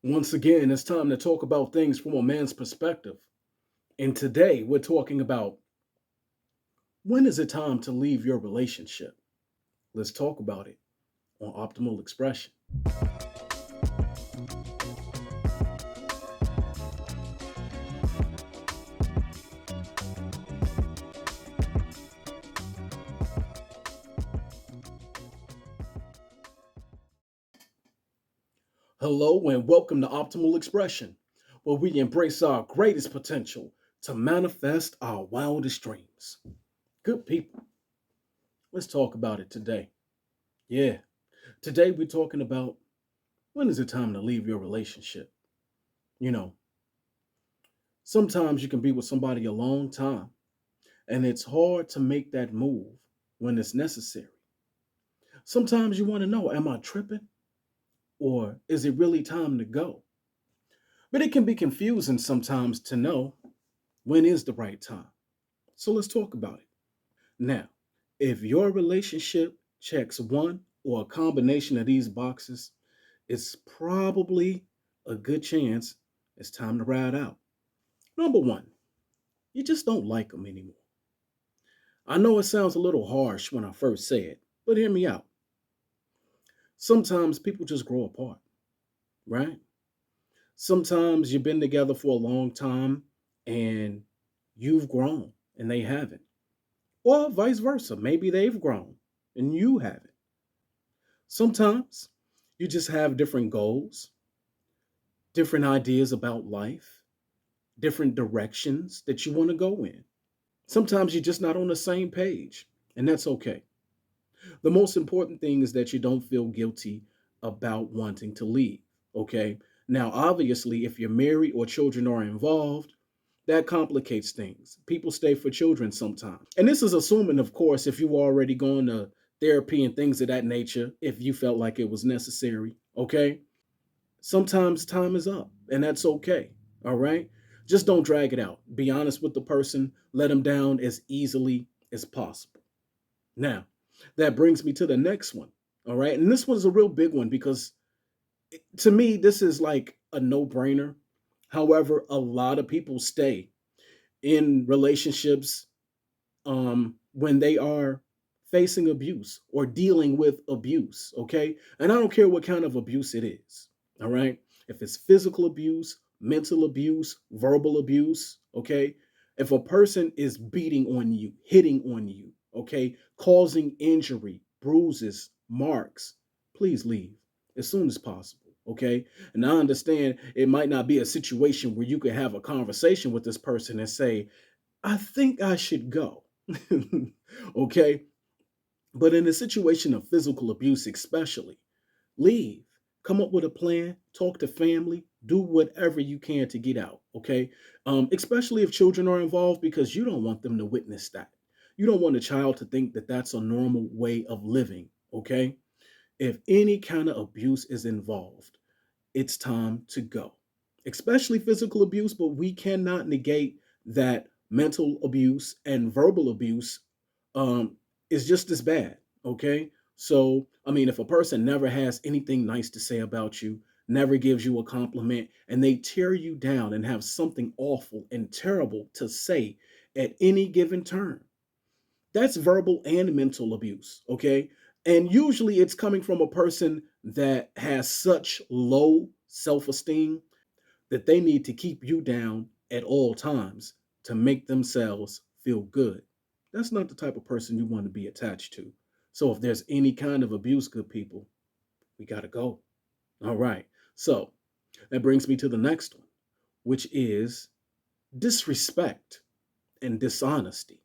Once again, it's time to talk about things from a man's perspective. And today we're talking about when is it time to leave your relationship? Let's talk about it on Optimal Expression. Hello and welcome to Optimal Expression, where we embrace our greatest potential to manifest our wildest dreams. Good people, let's talk about it today. Yeah, today we're talking about when is it time to leave your relationship? You know, sometimes you can be with somebody a long time, and it's hard to make that move when it's necessary. Sometimes you want to know, am I tripping? Or is it really time to go? But it can be confusing sometimes to know when is the right time. So let's talk about it. Now, if your relationship checks one or a combination of these boxes, it's probably a good chance it's time to ride out. Number one, you just don't like them anymore. I know it sounds a little harsh when I first say it, but hear me out. Sometimes people just grow apart, right? Sometimes you've been together for a long time and you've grown and they haven't. Or vice versa. Maybe they've grown and you haven't. Sometimes you just have different goals, different ideas about life, different directions that you want to go in. Sometimes you're just not on the same page, and that's okay. The most important thing is that you don't feel guilty about wanting to leave. Okay. Now, obviously, if you're married or children are involved, that complicates things. People stay for children sometimes. And this is assuming, of course, if you already gone to therapy and things of that nature, if you felt like it was necessary. Okay. Sometimes time is up, and that's okay. All right. Just don't drag it out. Be honest with the person, let them down as easily as possible. Now, that brings me to the next one. All right. And this one's a real big one because to me, this is like a no brainer. However, a lot of people stay in relationships when they are facing abuse or dealing with abuse. Okay. And I don't care what kind of abuse it is. All right. If it's physical abuse, mental abuse, verbal abuse. Okay. If a person is beating on you, hitting on you, okay, causing injury, bruises, marks, please leave as soon as possible. Okay. And I understand it might not be a situation where you could have a conversation with this person and say, I think I should go. Okay. But in a situation of physical abuse, especially, leave. Come up with a plan, talk to family, do whatever you can to get out. Okay. Especially if children are involved, because you don't want them to witness that. You don't want a child to think that that's a normal way of living. Okay. If any kind of abuse is involved, it's time to go, especially physical abuse. But we cannot negate that mental abuse and verbal abuse is just as bad. Okay. So, I mean, if a person never has anything nice to say about you, never gives you a compliment, and they tear you down and have something awful and terrible to say at any given turn, that's verbal and mental abuse. Okay. And usually it's coming from a person that has such low self esteem that they need to keep you down at all times to make themselves feel good. That's not the type of person you want to be attached to. So if there's any kind of abuse, good people, we got to go. All right. So that brings me to the next one, which is disrespect and dishonesty.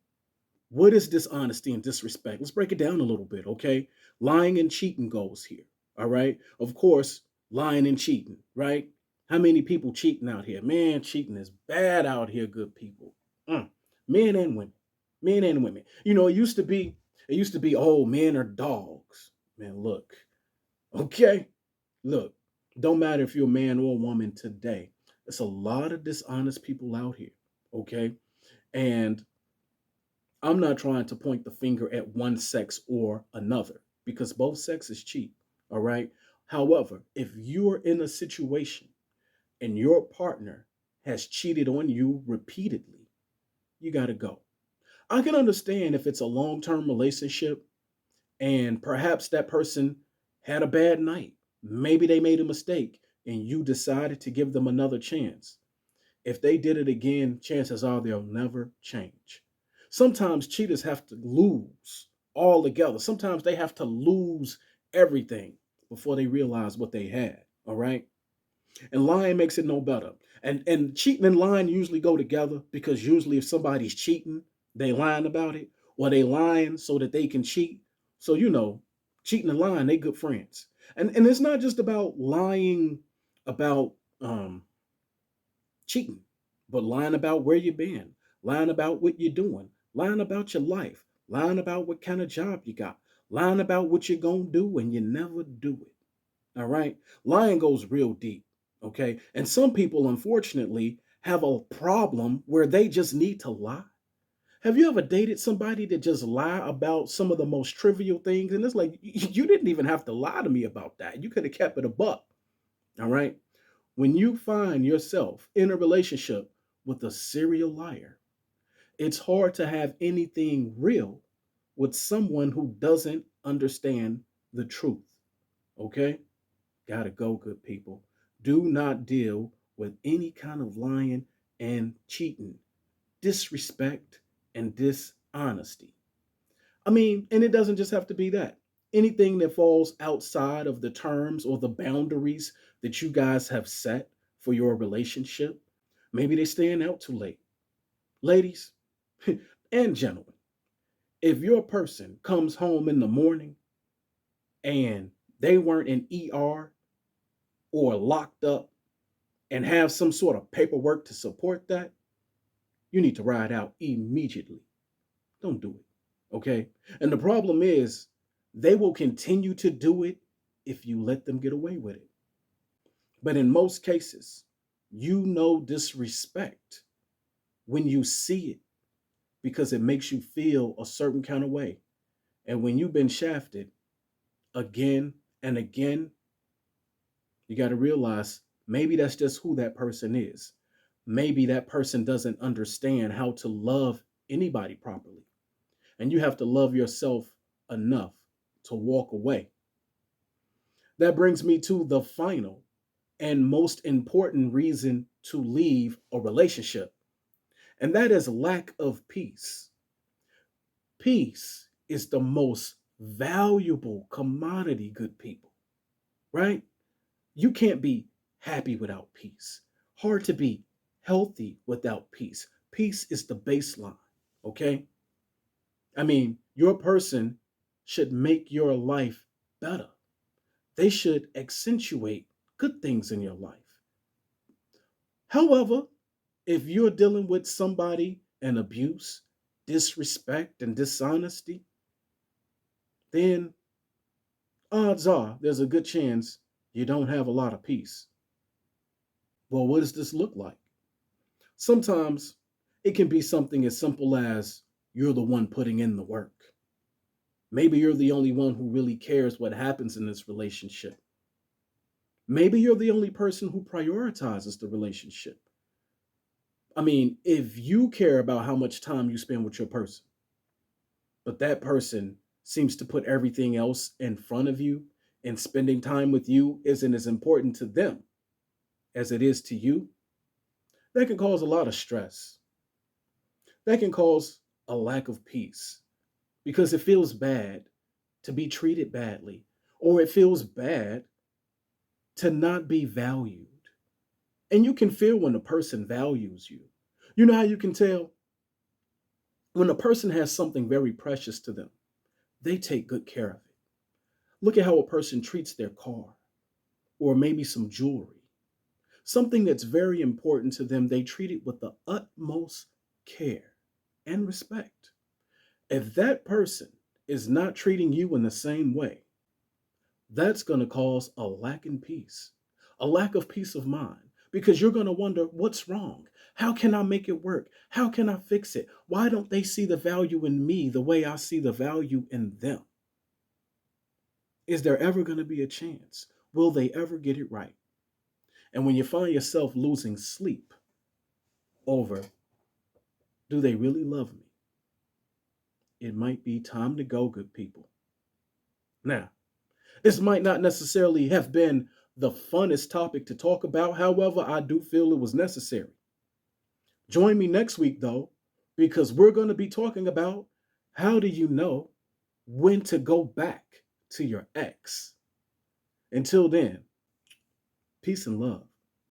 What is dishonesty and disrespect? Let's break it down a little bit, okay? Lying and cheating goes here, all right? Of course, lying and cheating, right? How many people cheating out here? Man, cheating is bad out here, good people. Mm. Men and women, men and women. You know, it used to be, oh, men are dogs. Man, look, okay? Look, don't matter if you're a man or a woman today. There's a lot of dishonest people out here, okay? And I'm not trying to point the finger at one sex or another because both sexes cheat. All right. However, if you're in a situation and your partner has cheated on you repeatedly, you got to go. I can understand if it's a long term relationship and perhaps that person had a bad night. Maybe they made a mistake and you decided to give them another chance. If they did it again, chances are they'll never change. Sometimes cheaters have to lose altogether. Sometimes they have to lose everything before they realize what they had. All right. And lying makes it no better. And cheating and lying usually go together because usually if somebody's cheating, they lying about it, or they lying so that they can cheat. So cheating and lying, they good friends. And it's not just about lying about um cheating, but lying about where you've been, lying about what you're doing, lying about your life, lying about what kind of job you got, lying about what you're gonna do and you never do it. All right. Lying goes real deep. Okay. And some people, unfortunately, have a problem where they just need to lie. Have you ever dated somebody that just lie about some of the most trivial things? And it's like, you didn't even have to lie to me about that. You could have kept it a buck. All right. When you find yourself in a relationship with a serial liar, it's hard to have anything real with someone who doesn't understand the truth. Okay. Gotta go, good people. Do not deal with any kind of lying and cheating, disrespect, and dishonesty. I mean, and it doesn't just have to be that. Anything that falls outside of the terms or the boundaries that you guys have set for your relationship, maybe they're staying out too late. Ladies and gentlemen, if your person comes home in the morning and they weren't in ER or locked up and have some sort of paperwork to support that, you need to ride out immediately. Don't do it. Okay. And the problem is, they will continue to do it if you let them get away with it. But in most cases, you know disrespect when you see it because it makes you feel a certain kind of way. And when you've been shafted again and again, you got to realize maybe that's just who that person is. Maybe that person doesn't understand how to love anybody properly. And you have to love yourself enough to walk away. That brings me to the final and most important reason to leave a relationship, and that is lack of peace. Peace is the most valuable commodity, good people, right? You can't be happy without peace. Hard to be healthy without peace. Peace is the baseline, okay? I mean, your person should make your life better. They should accentuate good things in your life. However, if you're dealing with somebody and abuse, disrespect, and dishonesty, then odds are there's a good chance you don't have a lot of peace. Well, what does this look like? Sometimes it can be something as simple as you're the one putting in the work. Maybe you're the only one who really cares what happens in this relationship. Maybe you're the only person who prioritizes the relationship. I mean, if you care about how much time you spend with your person, but that person seems to put everything else in front of you and spending time with you isn't as important to them as it is to you, that can cause a lot of stress. That can cause a lack of peace because it feels bad to be treated badly, or it feels bad to not be valued. And you can feel when a person values you. You know how you can tell? When a person has something very precious to them, they take good care of it. Look at how a person treats their car or maybe some jewelry. Something that's very important to them, they treat it with the utmost care and respect. If that person is not treating you in the same way, that's going to cause a lack in peace, a lack of peace of mind, because you're going to wonder what's wrong? How can I make it work? How can I fix it? Why don't they see the value in me the way I see the value in them? Is there ever going to be a chance? Will they ever get it right? And when you find yourself losing sleep over, do they really love me? It might be time to go, good people. Now, this might not necessarily have been the funnest topic to talk about. However, I do feel it was necessary. Join me next week, though, because we're going to be talking about how do you know when to go back to your ex. Until then, peace and love.